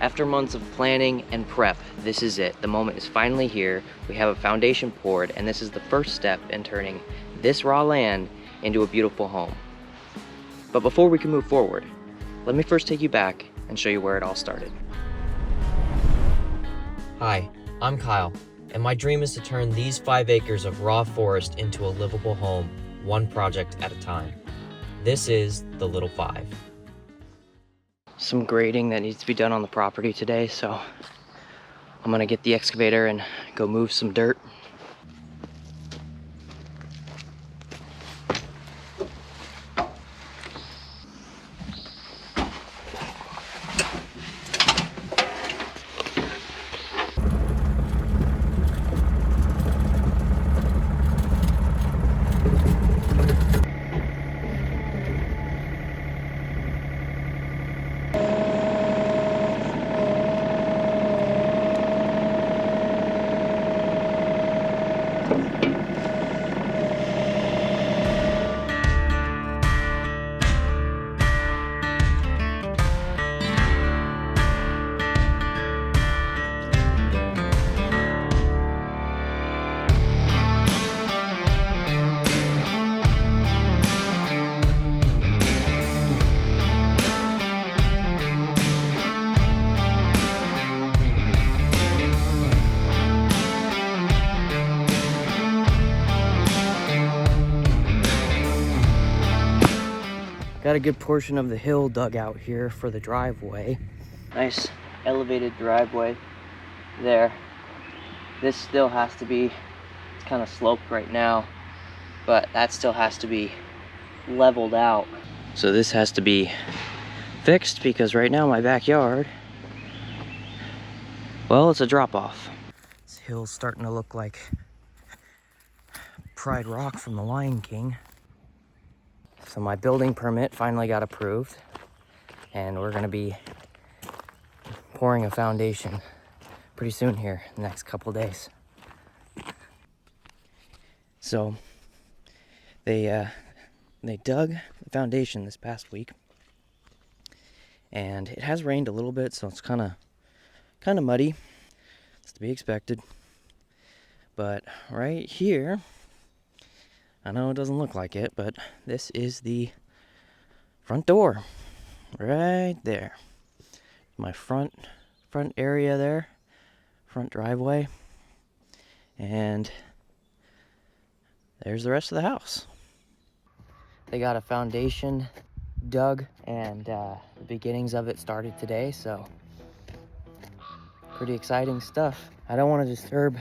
After months of planning and prep, this is it. The moment is finally here. We have a foundation poured, and this is the first step in turning this raw land into a beautiful home. But before we can move forward, let me first take you back and show you where it all started. Hi, I'm Kyle, and my dream is to turn these 5 acres of raw forest into a livable home, one project at a time. This is the Little 5. Some grading that needs to be done on the property today, so I'm gonna get the excavator and go move some dirt. Got a good portion of the hill dug out here for the driveway. Nice elevated driveway there. This still has to be, it's kind of sloped right now, but that still has to be leveled out. So this has to be fixed because right now my backyard, well, it's a drop off. This hill's starting to look like Pride Rock from The Lion King. So my building permit finally got approved, and we're gonna be pouring a foundation pretty soon here in the next couple days. So they dug the foundation this past week, and it has rained a little bit, so it's kind of muddy. It's to be expected. But right here, I know it doesn't look like it, but this is the front door right there. My front area there, front driveway, and there's the rest of the house. They got a foundation dug, and the beginnings of it started today, so pretty exciting stuff. I don't want to disturb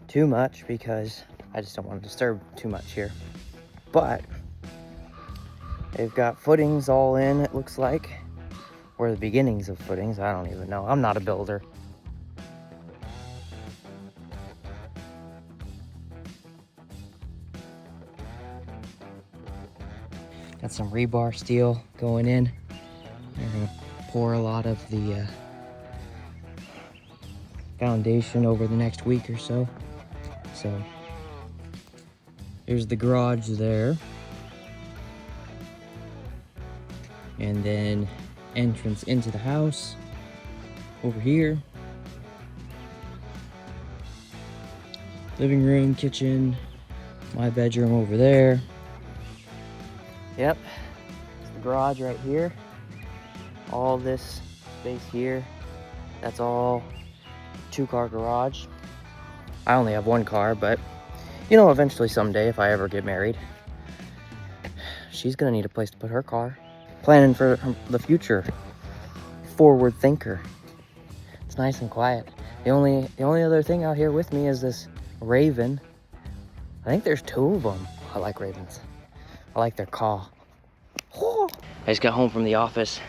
too much because I just don't want to disturb too much here. But they've got footings all in, it looks like. Or the beginnings of footings, I don't even know. I'm not a builder. Got some rebar steel going in. They're gonna pour a lot of the foundation over the next week or so. So here's the garage there. And then entrance into the house over here. Living room, kitchen, my bedroom over there. Yep, it's the garage right here. All this space here, that's all 2-car garage. I only have 1 car, but you know, eventually someday, if I ever get married, she's gonna need a place to put her car. Planning for the future. Forward thinker. It's nice and quiet. The only other thing out here with me is this raven. I think there's 2 of them. I like ravens. I like their caw. I just got home from the office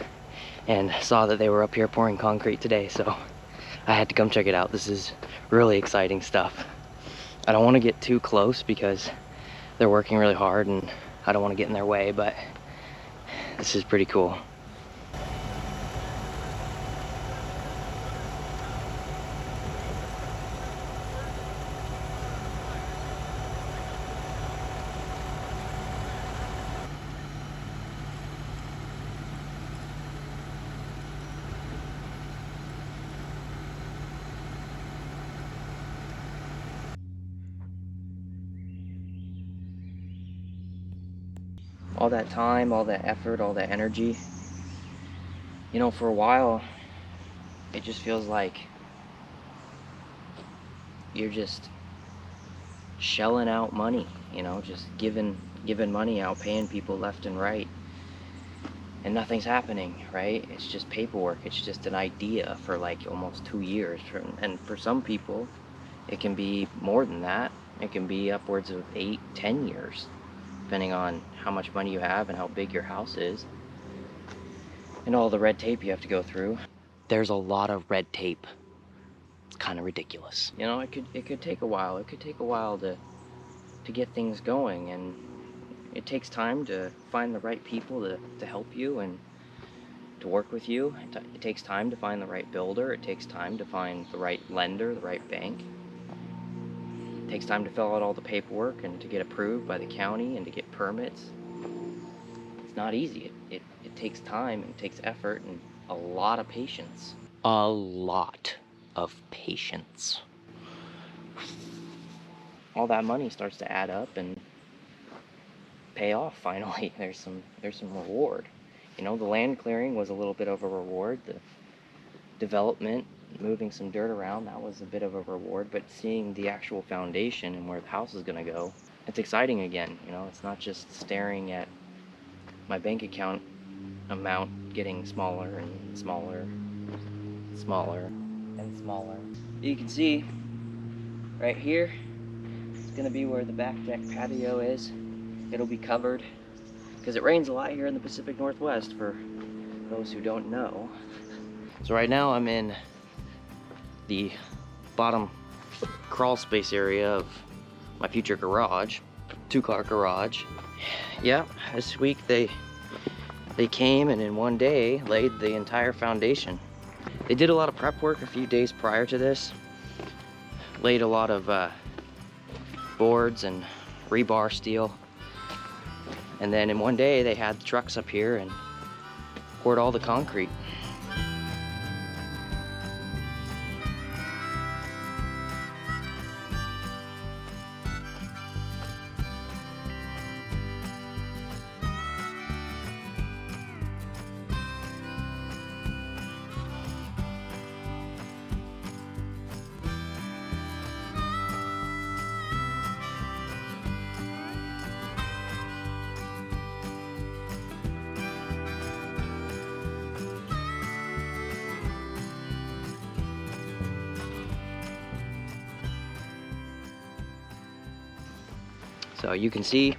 and saw that they were up here pouring concrete today, so I had to come check it out. This is really exciting stuff. I don't want to get too close because they're working really hard and I don't want to get in their way, but this is pretty cool. All that time, all that effort, all that energy. You know, for a while, it just feels like you're just shelling out money, you know, just giving money out, paying people left and right, and nothing's happening, right? It's just paperwork. It's just an idea for like almost 2 years. And for some people, it can be more than that. It can be upwards of 8, 10 years, depending on how much money you have and how big your house is, and all the red tape you have to go through. There's a lot of red tape. It's kind of ridiculous. You know, it could take a while. It could take a while to get things going, and it takes time to find the right people to help you and to work with you. It takes time to find the right builder. It takes time to find the right lender, the right bank. It takes time to fill out all the paperwork and to get approved by the county and to get permits. It's not easy. It takes time and it takes effort and a lot of patience. A lot of patience. All that money starts to add up and pay off finally. There's some reward. You know, the land clearing was a little bit of a reward. The development, moving some dirt around, that was a bit of a reward. But seeing the actual foundation and where the house is gonna go, it's exciting again. You know, it's not just staring at my bank account amount getting smaller and smaller, smaller and smaller. You can see right here, it's gonna be where the back deck patio is. It'll be covered because it rains a lot here in the Pacific Northwest, for those who don't know. So right now I'm in the bottom crawl space area of my future garage, 2-car garage. Yeah, this week they came and in one day laid the entire foundation. They did a lot of prep work a few days prior to this, laid a lot of boards and rebar steel. And then in one day, they had the trucks up here and poured all the concrete. So you can see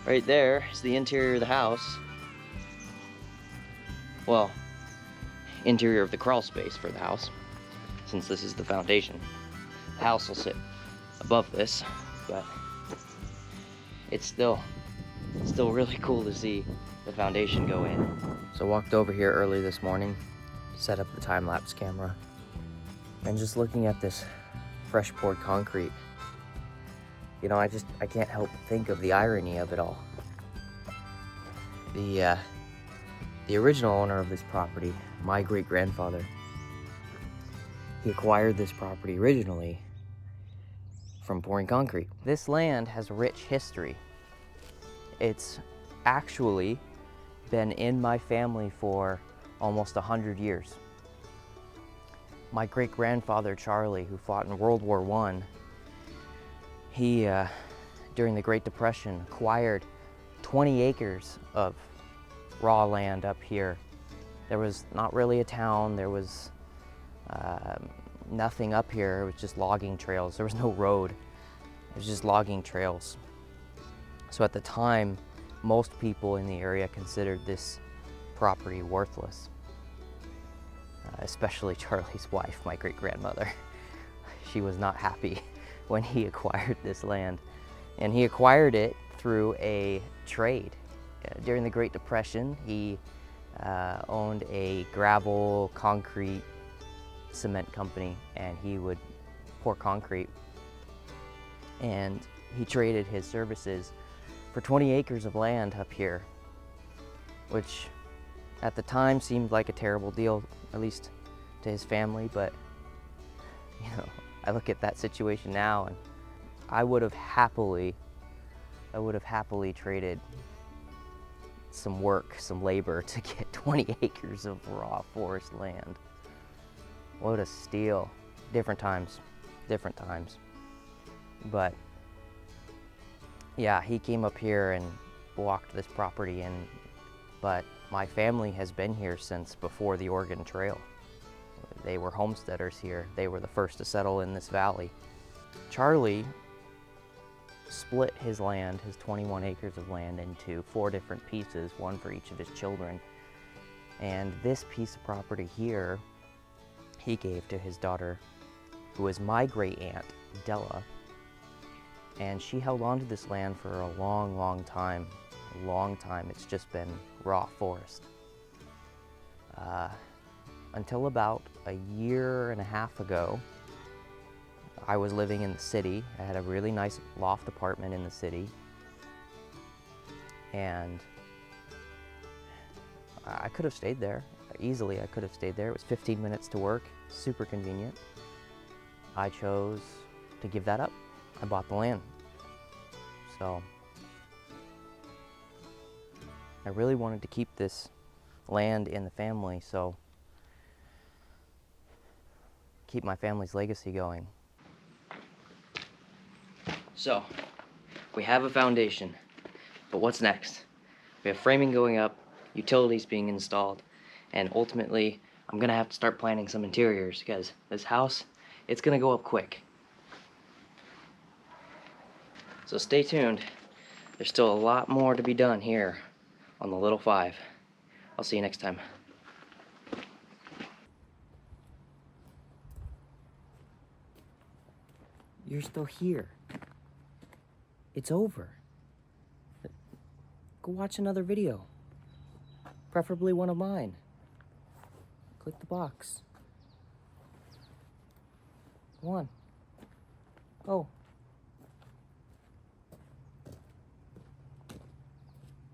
right there is the interior of the house. Well, interior of the crawl space for the house, since this is the foundation. The house will sit above this, but it's still really cool to see the foundation go in. So I walked over here early this morning, set up the time-lapse camera, and just looking at this fresh poured concrete, you know, I can't help but think of the irony of it all. The original owner of this property, my great-grandfather, he acquired this property originally from pouring concrete. This land has rich history. It's actually been in my family for almost 100 years. My great-grandfather, Charlie, who fought in World War I, he, during the Great Depression, acquired 20 acres of raw land up here. There was not really a town. There was nothing up here. It was just logging trails. There was no road. It was just logging trails. So at the time, most people in the area considered this property worthless, especially Charlie's wife, my great-grandmother. She was not happy when he acquired this land. And he acquired it through a trade. During the Great Depression, he owned a gravel, concrete, cement company, and he would pour concrete. And he traded his services for 20 acres of land up here, which at the time seemed like a terrible deal, at least to his family. But, you know, I look at that situation now and I would have happily I would have happily traded some work, some labor to get 20 acres of raw forest land. What a steal. Different times. But yeah, he came up here and walked this property in, but my family has been here since before the Oregon Trail. They were homesteaders here. They were the first to settle in this valley. Charlie split his land, his 21 acres of land, into 4 different pieces, one for each of his children. And this piece of property here, he gave to his daughter, who is my great aunt, Della. And she held on to this land for a long, long time. A long time. It's just been raw forest. Until about a year and a half ago, I was living in the city. I had a really nice loft apartment in the city. And I could have stayed there. Easily, I could have stayed there. It was 15 minutes to work, super convenient. I chose to give that up. I bought the land. So I really wanted to keep this land in the family, so keep my family's legacy going. So we have a foundation, but what's next? We have framing going up, utilities being installed, and ultimately I'm gonna have to start planning some interiors because this house, it's gonna go up quick. So stay tuned. There's still a lot more to be done here on the Little 5. I'll see you next time. You're still here. It's over. Go watch another video. Preferably one of mine. Click the box. Go on. Go.